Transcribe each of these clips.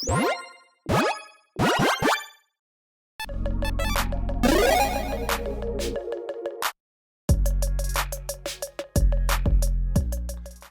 Hey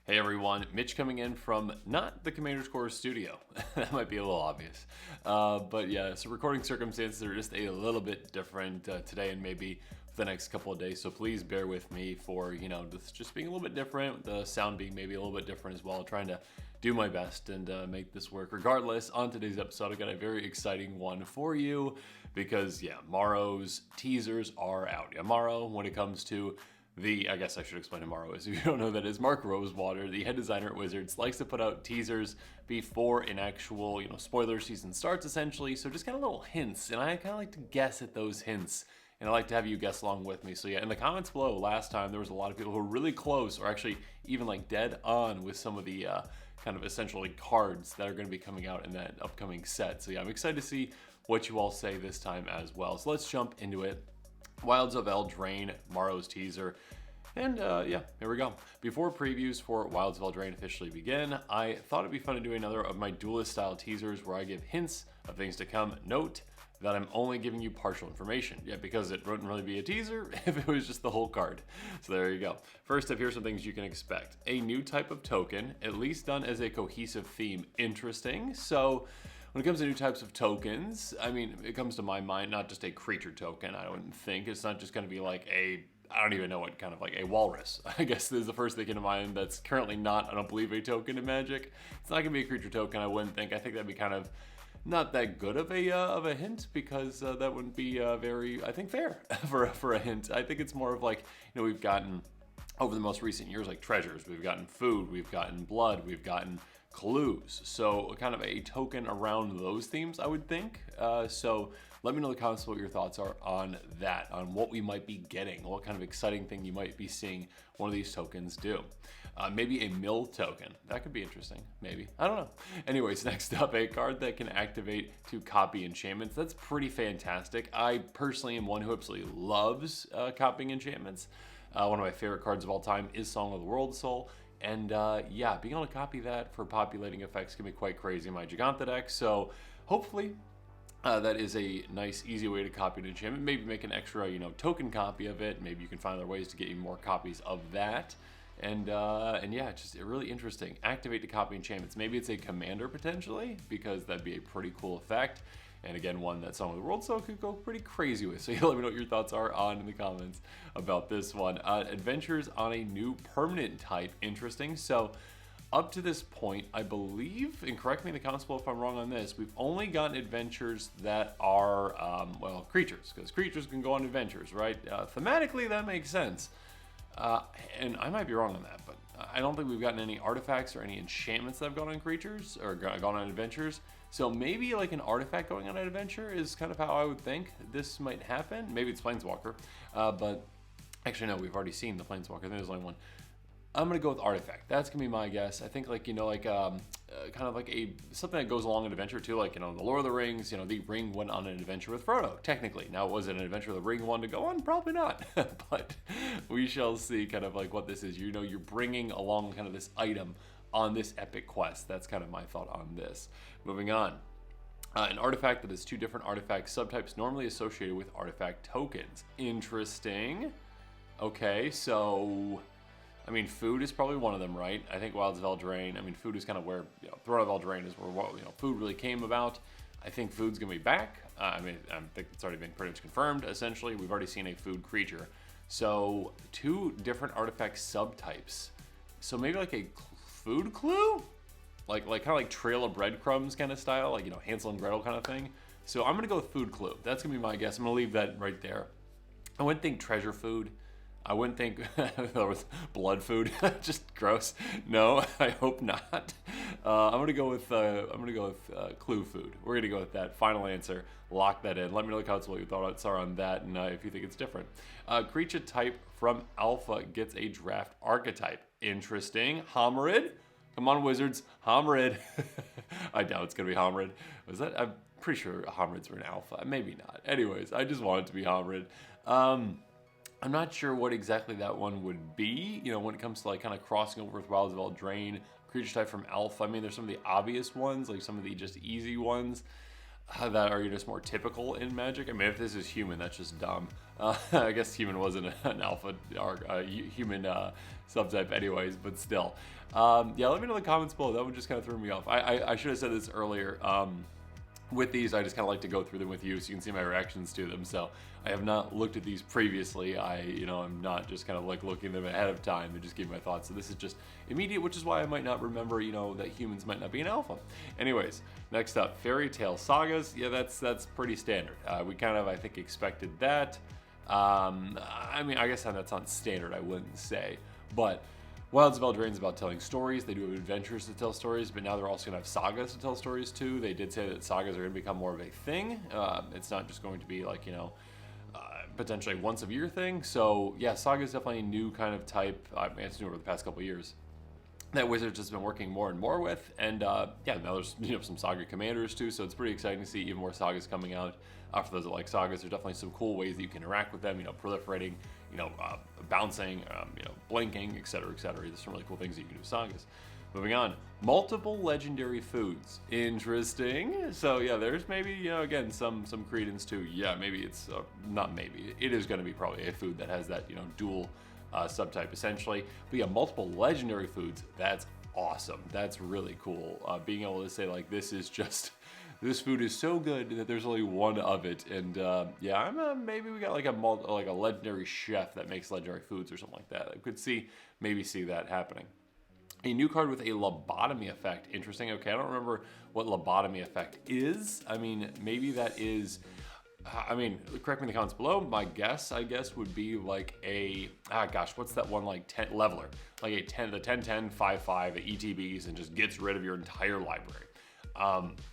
everyone, Mitch coming in from not the Commander's Core studio. That might be a little obvious. But yeah, so recording circumstances are just a little bit different today and maybe for the next couple of days. So please bear with me for, this just being a little bit different, the sound being maybe a little bit different as well. Trying to do my best and make this work. Regardless, on today's episode, I've got a very exciting one for you because Morrow's teasers are out. Morrow, when it comes to I guess I should explain who Morrow is. If you don't know who that is, Mark Rosewater, the head designer at Wizards, likes to put out teasers before an actual, spoiler season starts, essentially. So just kind of little hints, and I kind of like to guess at those hints, and I like to have you guess along with me. So yeah, in the comments below, last time there was a lot of people who were really close, or actually even like dead on with some of the kind of essentially cards that are going to be coming out in that upcoming set. So yeah, I'm excited to see what you all say this time as well. So let's jump into it. Wilds of Eldraine, Morrow's teaser. And here we go. Before previews for Wilds of Eldraine officially begin, I thought it'd be fun to do another of my duelist style teasers where I give hints of things to come. Note that I'm only giving you partial information. Yeah, because it wouldn't really be a teaser if it was just the whole card. So there you go. First up, here's some things you can expect. A new type of token, at least done as a cohesive theme. Interesting. So when it comes to new types of tokens, I mean, it comes to my mind, not just a creature token, I wouldn't think. It's not just going to be like I don't even know what kind of like a walrus. I guess this is the first thing in mind that's currently not, I don't believe, a token in Magic. It's not going to be a creature token, I wouldn't think. I think that'd be kind of not that good of a hint because that wouldn't be very, I think, fair for a hint. I think it's more of like, we've gotten over the most recent years like treasures, we've gotten food, we've gotten blood, we've gotten clues. So kind of a token around those themes, I would think. So let me know in the comments what your thoughts are on that, on what we might be getting, what kind of exciting thing you might be seeing one of these tokens do. Maybe a mill token. That could be interesting, maybe. I don't know. Anyways, next up, a card that can activate to copy enchantments. That's pretty fantastic. I personally am one who absolutely loves copying enchantments. One of my favorite cards of all time is Song of the World Soul. And being able to copy that for populating effects can be quite crazy in my Giganta deck. So hopefully that is a nice, easy way to copy an enchantment. Maybe make an extra, token copy of it. Maybe you can find other ways to get you more copies of that. And yeah, just really interesting. Activate to copy enchantments. Maybe it's a commander potentially, because that'd be a pretty cool effect. And again, one that Song of the World Soul could go pretty crazy with. So let me know what your thoughts are in the comments about this one. Adventures on a new permanent type. Interesting. So up to this point, I believe, and correct me in the comments below if I'm wrong on this, we've only gotten adventures that are, creatures. Because creatures can go on adventures, right? Thematically, that makes sense. And I might be wrong on that, but I don't think we've gotten any artifacts or any enchantments that have gone on creatures or gone on adventures. So maybe like an artifact going on an adventure is kind of how I would think this might happen. Maybe it's Planeswalker, but actually no, we've already seen the Planeswalker. I think there's only one. I'm gonna go with artifact. That's gonna be my guess. I think like kind of like something that goes along an adventure too, like the Lord of the Rings. The Ring went on an adventure with Frodo. Technically, now was it an adventure the Ring wanted to go on? Probably not, but we shall see. Kind of like what this is. You're bringing along kind of this item on this epic quest. That's kind of my thought on this. Moving on. An artifact that is two different artifact subtypes normally associated with artifact tokens. Interesting. Okay, so I mean, food is probably one of them, right? I think Wilds of Eldraine. I mean, food is kind of where Throne of Eldraine is where food really came about. I think food's gonna be back. I think it's already been pretty much confirmed. Essentially, we've already seen a food creature. So two different artifact subtypes. So maybe like a food clue, like kind of like Trail of Breadcrumbs kind of style, like Hansel and Gretel kind of thing. So I'm gonna go with food clue. That's gonna be my guess. I'm gonna leave that right there. I wouldn't think treasure food. I wouldn't think there was blood food. Just gross. No, I hope not. I'm gonna go with clue food. We're gonna go with that. Final answer. Lock that in. Let me know in the comments what your thoughts are on that, and if you think it's different. Creature type from Alpha gets a draft archetype. Interesting. Homerid. Come on, Wizards. Homerid. I doubt it's gonna be Homerid. Was that? I'm pretty sure Homerids were in Alpha. Maybe not. Anyways, I just want it to be Homerid. I'm not sure what exactly that one would be, when it comes to like kind of crossing over with Wilds of Eldraine, creature type from Elf. I mean, there's some of the obvious ones, like some of the just easy ones that are just more typical in Magic. I mean, if this is human, that's just dumb. I guess human wasn't an alpha or human subtype anyways, but still. Yeah, let me know in the comments below. That one just kind of threw me off. I should have said this earlier. With these, I just kind of like to go through them with you so you can see my reactions to them. So I have not looked at these previously. I'm not just kind of like looking at them ahead of time and just giving my thoughts. So this is just immediate, which is why I might not remember, that humans might not be an alpha. Anyways, next up, Fairy Tale Sagas. Yeah, that's pretty standard. We kind of, I think, expected that. I mean, I guess that's not standard, I wouldn't say. But Wilds of Eldraine is about telling stories. They do have adventures to tell stories, but now they're also going to have sagas to tell stories too. They did say that sagas are going to become more of a thing. It's not just going to be like, potentially a once a year thing. So yeah, saga is definitely a new kind of type. It's new over the past couple of years that Wizards has been working more and more with. And yeah, now there's some saga commanders too. So it's pretty exciting to see even more sagas coming out. For those that like sagas, there's definitely some cool ways that you can interact with them, proliferating, bouncing, blinking, etc., etc. There's some really cool things that you can do with sagas. Moving on, multiple legendary foods. Interesting. So yeah, there's maybe, again, some credence to, yeah, maybe it's, not maybe, it is going to be probably a food that has that, dual subtype essentially. But yeah, multiple legendary foods, that's awesome. That's really cool. Being able to say like, this food is so good that there's only one of it, and yeah, maybe we got like a legendary chef that makes legendary foods or something like that. I could maybe see that happening. A new card with a lobotomy effect. Interesting. Okay, I don't remember what lobotomy effect is. I mean, maybe that is. Correct me in the comments below. My guess, I guess, would be like a what's that one like 10 leveler, like the 10/10 5/5 ETBs, and just gets rid of your entire library.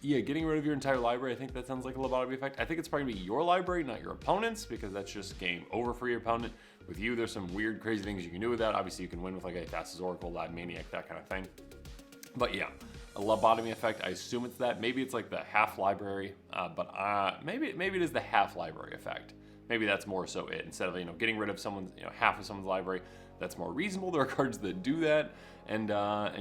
Yeah, getting rid of your entire library, I think that sounds like a lobotomy effect. I think it's probably going to be your library, not your opponent's, because that's just game over for your opponent. With you, there's some weird, crazy things you can do with that. Obviously, you can win with like a Thassa's Oracle, Lad Maniac, that kind of thing. But yeah, a lobotomy effect, I assume it's that. Maybe it's like the half library, but maybe it is the half library effect. Maybe that's more so it. Instead of getting rid of someone's half of someone's library, that's more reasonable. There are cards that do that, and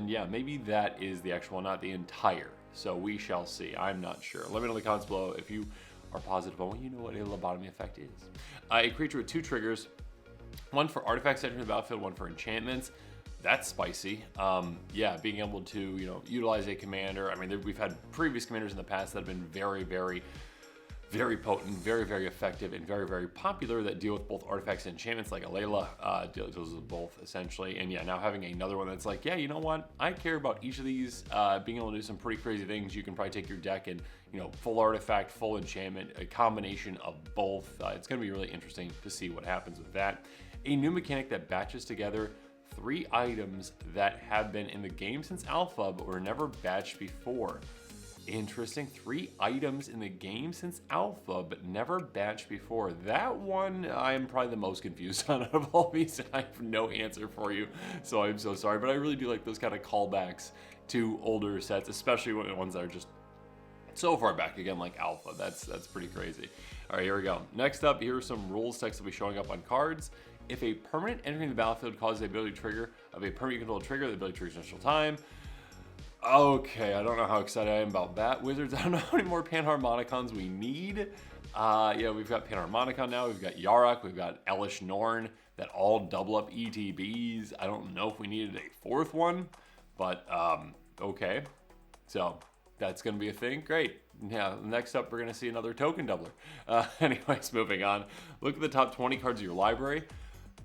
yeah, maybe that is the actual, not the entire. So we shall see. I'm not sure. Let me know in the comments below if you are positive on you know what a lobotomy effect is. A creature with 2 triggers, one for artifacts entering the battlefield, one for enchantments. That's spicy. Yeah, being able to utilize a commander. I mean, we've had previous commanders in the past that have been very, very, very potent, very, very effective, and very, very popular that deal with both artifacts and enchantments, like Alayla deals with both essentially. And yeah, now having another one that's like, yeah, you know what? I care about each of these, being able to do some pretty crazy things. You can probably take your deck and full artifact, full enchantment, a combination of both. It's going to be really interesting to see what happens with that. A new mechanic that batches together 3 items that have been in the game since alpha but were never batched before. Interesting. 3 items in the game since alpha, but never batched before. That one I'm probably the most confused on out of all these, and I have no answer for you, so I'm so sorry. But I really do like those kind of callbacks to older sets, especially ones that are just so far back, again, like alpha. That's pretty crazy. All right, here we go. Next up, here are some rules text that will be showing up on cards. If a permanent entering the battlefield causes the ability trigger of a permanent control trigger, the ability triggers initial time. Okay, I don't know how excited I am about that. Wizards, I don't know how many more Panharmonicons we need. Yeah, we've got Panharmonicon now, we've got Yarok, we've got Elish Norn that all double up ETBs. I don't know if we needed a 4th one, but okay. So that's going to be a thing. Great. Yeah, next up, we're going to see another token doubler. Anyways, moving on. Look at the top 20 cards of your library.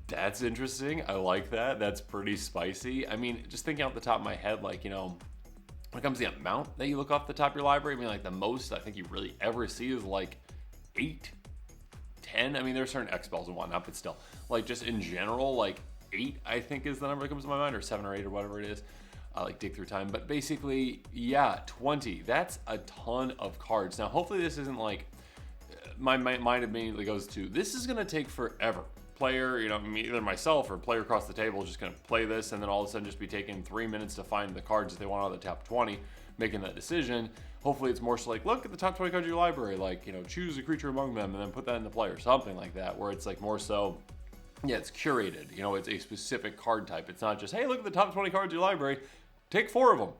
That's interesting. I like that. That's pretty spicy. I mean, just thinking off the top of my head, like, when it comes to the amount that you look off the top of your library, I mean, like the most I think you really ever see is like 8, 10. I mean, there's certain X spells and whatnot, but still, like just in general, like 8, I think is the number that comes to my mind, or 7 or 8 or whatever it is. Like dig through time, but basically, yeah, 20. That's a ton of cards. Now, hopefully this isn't like, my mind immediately goes to, this is going to take forever. Player, either myself or player across the table is just going to play this and then all of a sudden just be taking 3 minutes to find the cards that they want out of the top 20, making that decision. Hopefully it's more so like, look at the top 20 cards of your library, like, choose a creature among them and then put that into play or something like that, where it's like more so, yeah, it's curated. It's a specific card type. It's not just, hey, look at the top 20 cards of your library. take 4 of them,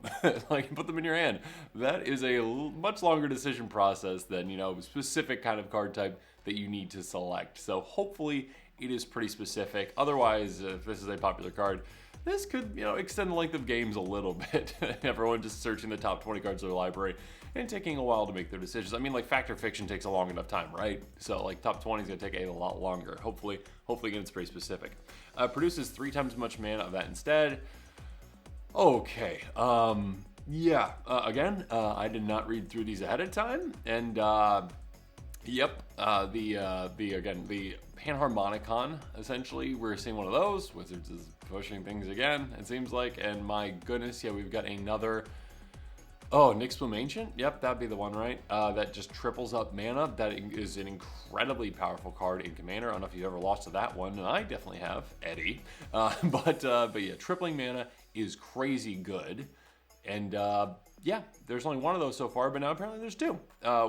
like put them in your hand. That is a much longer decision process than, specific kind of card type that you need to select. So hopefully it is pretty specific. Otherwise, if this is a popular card, this could, extend the length of games a little bit. Everyone just searching the top 20 cards of their library and taking a while to make their decisions. I mean, like Fact or Fiction takes a long enough time, right? So like top 20 is gonna take a lot longer. Hopefully again, it's pretty specific. Produces 3 times as much mana of that instead. Okay, again, I did not read through these ahead of time, and yep, the Panharmonicon, essentially, we're seeing one of those. Wizards is pushing things again, it seems like, and my goodness, yeah, we've got another, Nyxbloom Ancient, yep, that'd be the one, right? That just triples up mana. That is an incredibly powerful card in Commander. I don't know if you've ever lost to that one, and I definitely have, Eddie. But yeah, tripling mana is crazy good, and yeah, there's only one of those so far, but now apparently there's 2.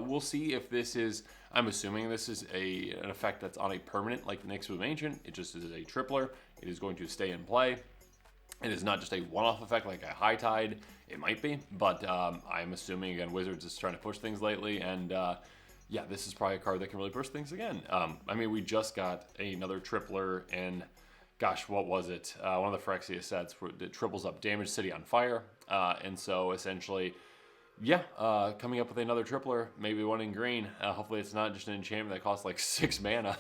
We'll see if this is, I'm assuming this is an effect that's on a permanent, like Nyxbloom Ancient. It just is a tripler. It is going to stay in play. It is not just a one-off effect like a High Tide. It might be, but I'm assuming, again, Wizards is trying to push things lately, and yeah, this is probably a card that can really push things again. I mean, we just got another tripler, and gosh, what was it? One of the Phyrexia sets that triples up Damage City on Fire, and so essentially, yeah, coming up with another tripler, maybe one in green. Hopefully it's not just an enchantment that costs like 6 mana.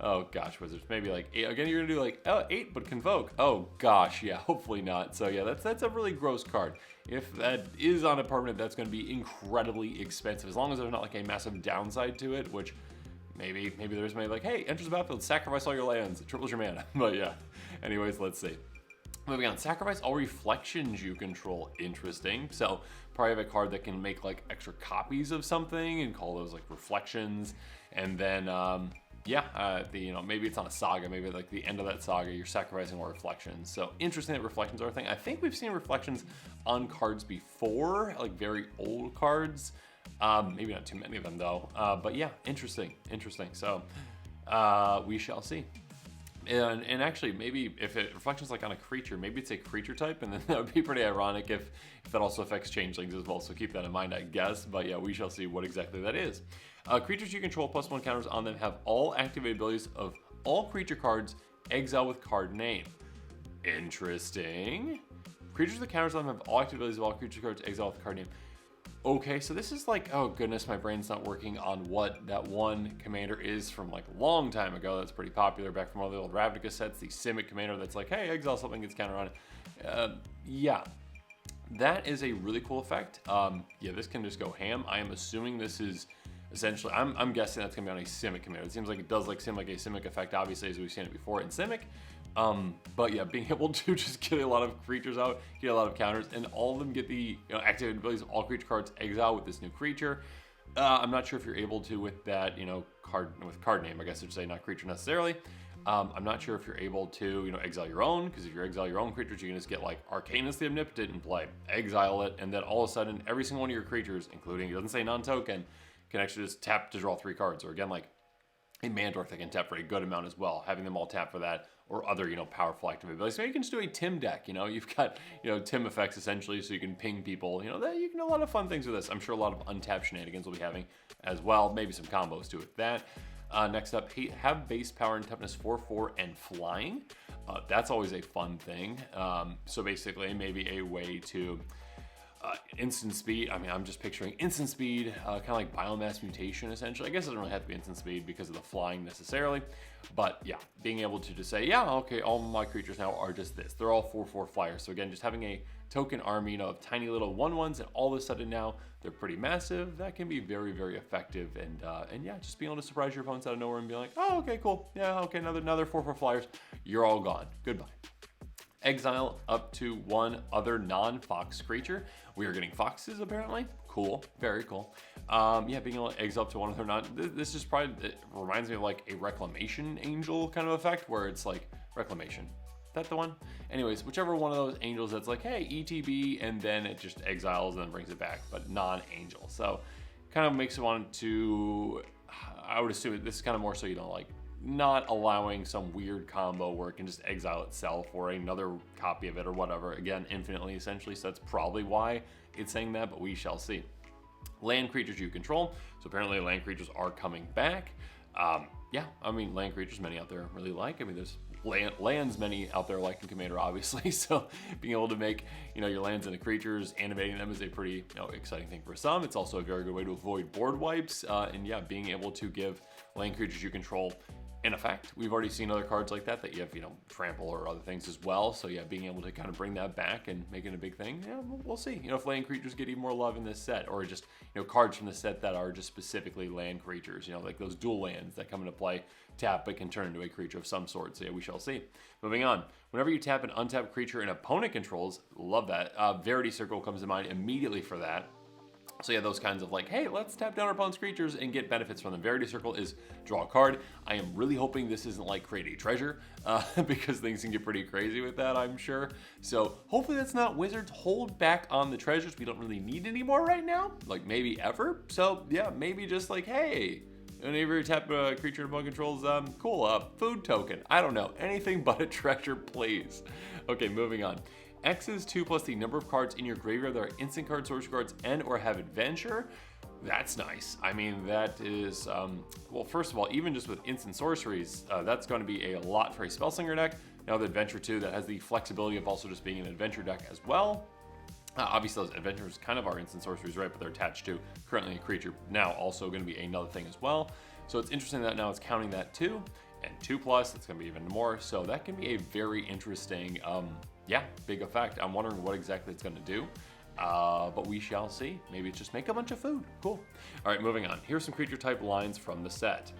Oh gosh, Wizards, maybe like 8. Again, you're gonna do like 8, but Convoke. Oh gosh, yeah, hopefully not. So yeah, that's a really gross card. If that is on a permanent, that's gonna be incredibly expensive. As long as there's not like a massive downside to it, which maybe there's maybe like, hey, enters the battlefield, sacrifice all your lands, it triples your mana. But yeah, anyways, let's see. Moving on, sacrifice all reflections you control. Interesting. So probably have a card that can make like extra copies of something and call those like reflections. And then, maybe it's on a saga. Maybe like the end of that saga, you're sacrificing all reflections. So interesting that reflections are a thing. I think we've seen reflections on cards before, like very old cards. Maybe not too many of them though. But yeah, interesting. So we shall see. And actually, maybe if it reflections like on a creature, maybe it's a creature type, and then that would be pretty ironic if that also affects changelings as well. So keep that in mind, I guess. But yeah, we shall see what exactly that is. Creatures you control +1 counters on them have all activated abilities of all creature cards exile with card name. Interesting. Creatures with counters on them have all activated abilities of all creature cards exile with card name. Okay, so this is like, oh goodness, my brain's not working on what that one commander is from like a long time ago. That's pretty popular back from all the old Ravnica sets, the Simic commander that's like, hey, exile something, gets counter on it. Yeah, that is a really cool effect. Yeah, this can just go ham. I am assuming this is essentially, I'm guessing that's gonna be on a Simic commander. It seems like it does seem like a Simic effect, obviously, as we've seen it before in Simic. But yeah, being able to just get a lot of creatures out, get a lot of counters, and all of them get the activated abilities of all creature cards exile with this new creature. I'm not sure if you're able to with that, card name, I guess I should say, not creature necessarily. I'm not sure if you're able to, exile your own, because if you exile your own creatures, you can just get like Arcanus the Omnipotent in play, exile it, and then all of a sudden, every single one of your creatures, including, it doesn't say non-token, can actually just tap to draw 3 cards, or again, like a Mandork that can tap for a good amount as well, having them all tap for that, or other, powerful active abilities. Maybe you can just do a Tim deck, you've got, Tim effects essentially, so you can ping people, that you can do a lot of fun things with this. I'm sure a lot of untapped shenanigans we'll be having as well, maybe some combos too with that. Next up, have base power and toughness 4/4 and flying. That's always a fun thing. So basically, maybe a way to instant speed. I mean, I'm just picturing instant speed, kind of like biomass mutation, essentially. I guess it doesn't really have to be instant speed because of the flying necessarily. But yeah, being able to just say, yeah, okay, all my creatures now are just this. They're all 4/4 flyers. So again, just having a token army, of tiny little 1/1s, and all of a sudden now they're pretty massive. That can be very, very effective. And yeah, just being able to surprise your opponents out of nowhere and be like, oh, okay, cool. Yeah, okay, another 4/4 flyers. You're all gone. Goodbye. Exile up to 1 other non-fox creature. We are getting foxes apparently. Cool, very cool. Yeah, being able to exile up to 1 other this is probably, it reminds me of like a Reclamation Angel kind of effect where it's like, Reclamation, is that the one? Anyways, whichever one of those angels that's like, hey, ETB, and then it just exiles and then brings it back, but non-angel. So kind of makes it want to, I would assume this is kind of more so you don't like not allowing some weird combo where it can just exile itself or another copy of it or whatever. Again, infinitely essentially, so that's probably why it's saying that, but we shall see. Land creatures you control. So apparently land creatures are coming back. Yeah, I mean, land creatures many out there really like. I mean, there's lands many out there like in Commander, obviously. So being able to make, your lands into creatures, animating them is a pretty, exciting thing for some. It's also a very good way to avoid board wipes. And yeah, being able to give land creatures you control in effect. We've already seen other cards like that you have, trample or other things as well. So yeah, being able to kind of bring that back and make it a big thing, yeah, we'll see. If land creatures get even more love in this set, or just, cards from the set that are just specifically land creatures, like those dual lands that come into play, tap but can turn into a creature of some sort. So yeah, we shall see. Moving on. Whenever you tap an untapped creature an opponent controls, love that. Verity Circle comes to mind immediately for that. So yeah, those kinds of like, hey, let's tap down our opponent's creatures and get benefits from them. Verity Circle is draw a card. I am really hoping this isn't like create a treasure, because things can get pretty crazy with that, I'm sure. So hopefully that's not Wizards. Hold back on the treasures. We don't really need any more right now, like maybe ever. So yeah, maybe just like, hey, whenever you tap a creature in opponent controls, cool, food token. I don't know, anything but a treasure, please. Okay, moving on. X is 2 plus the number of cards in your graveyard that are instant cards, sorcery cards, and or have adventure. That's nice. I mean, that is, well, first of all, even just with instant sorceries, that's going to be a lot for a Spellslinger deck. Now the adventure too, that has the flexibility of also just being an adventure deck as well. Obviously those adventures kind of are instant sorceries, right? But they're attached to currently a creature. Now also going to be another thing as well. So it's interesting that now it's counting that too. And 2 plus, it's going to be even more. So that can be a very interesting, yeah, big effect. I'm wondering what exactly it's going to do, but we shall see. Maybe it's just make a bunch of food. Cool. All right, moving on. Here's some creature type lines from the set.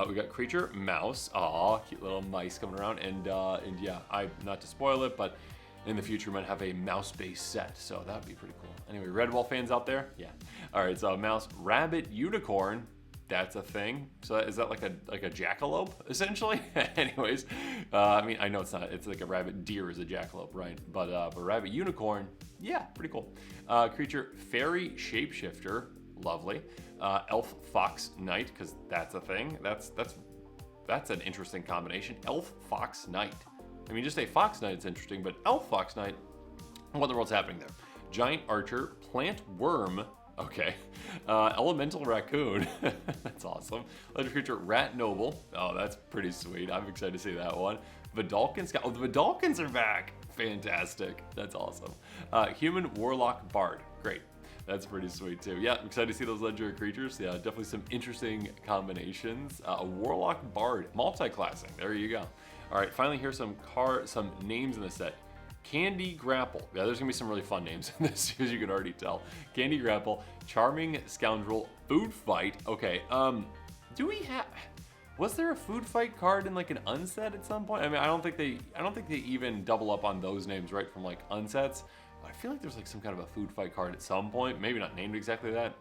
We got creature mouse. Aw, cute little mice coming around. And yeah, not to spoil it, but in the future we might have a mouse-based set, so that would be pretty cool. Anyway, Redwall fans out there? Yeah. All right, so mouse, rabbit, unicorn. That's a thing. So is that like a jackalope essentially? Anyways, I mean, I know it's not. It's like a rabbit deer is a jackalope, right? But rabbit unicorn, yeah, pretty cool. Creature fairy shapeshifter, lovely. Elf fox knight, because that's a thing. That's an interesting combination. Elf fox knight. I mean, just a fox knight is interesting, but elf fox knight. What in the world's happening there? Giant archer, plant worm. Okay. Elemental raccoon. That's awesome. Legendary creature rat noble. Oh, that's pretty sweet. I'm excited to see that one. Vidalkin scout. Oh, the Vidalkins are back. Fantastic. That's awesome. Human warlock bard. Great. That's pretty sweet too. Yeah, I'm excited to see those legendary creatures. Yeah, definitely some interesting combinations. A warlock bard, multi-classing. There you go. All right, finally here's some names in the set. Candy Grapple. Yeah, there's gonna be some really fun names in this, as you can already tell. Candy Grapple, Charming Scoundrel, Food Fight. Okay, do we have? Was there a Food Fight card in like an unset at some point? I mean, I don't think they even double up on those names right from like unsets. But I feel like there's like some kind of a Food Fight card at some point. Maybe not named exactly that.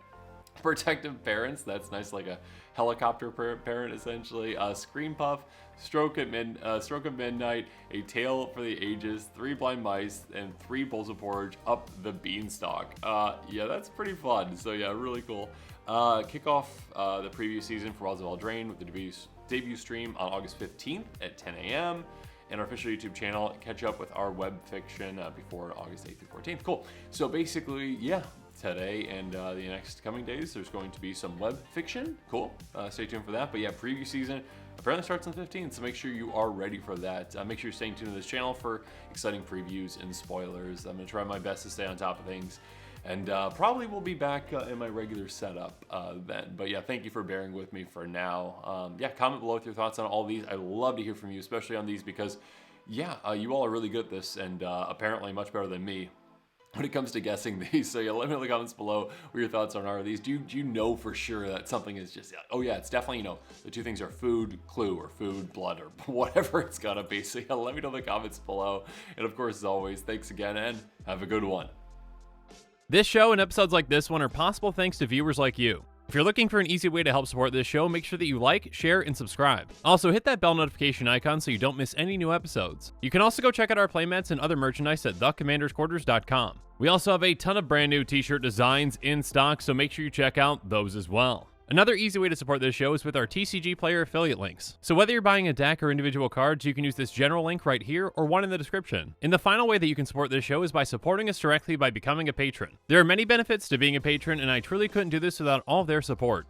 Protective Parents, that's nice, like a helicopter parent essentially. Scream Puff, Stroke of Midnight, A Tale for the Ages, 3 Blind Mice, and 3 Bowls of Porridge up the Beanstalk. Yeah, that's pretty fun. So yeah, really cool. Kick off the preview season for Wilds of Eldraine with the debut stream on August 15th at 10 a.m. and our official YouTube channel. Catch up with our web fiction before August 8th through 14th. Cool. So basically, yeah, today and the next coming days, there's going to be some web fiction. Cool. Stay tuned for that. But yeah, preview season apparently starts on the 15th, so make sure you are ready for that. Make sure you're staying tuned to this channel for exciting previews and spoilers. I'm going to try my best to stay on top of things. And probably will be back in my regular setup then. But yeah, thank you for bearing with me for now. Yeah, comment below with your thoughts on all these. I love to hear from you, especially on these, because yeah, you all are really good at this, and apparently much better than me when it comes to guessing these. So yeah, let me know in the comments below what your thoughts on are these. Do you know for sure that something is just, oh yeah, it's definitely, the two things are food, clue, or food, blood, or whatever it's gotta be. So yeah, let me know in the comments below. And of course, as always, thanks again and have a good one. This show and episodes like this one are possible thanks to viewers like you. If you're looking for an easy way to help support this show, make sure that you like, share, and subscribe. Also, hit that bell notification icon so you don't miss any new episodes. You can also go check out our playmats and other merchandise at thecommandersquarters.com. We also have a ton of brand new t-shirt designs in stock, so make sure you check out those as well. Another easy way to support this show is with our TCG Player affiliate links. So whether you're buying a deck or individual cards, you can use this general link right here or one in the description. And the final way that you can support this show is by supporting us directly by becoming a patron. There are many benefits to being a patron, and I truly couldn't do this without all of their support.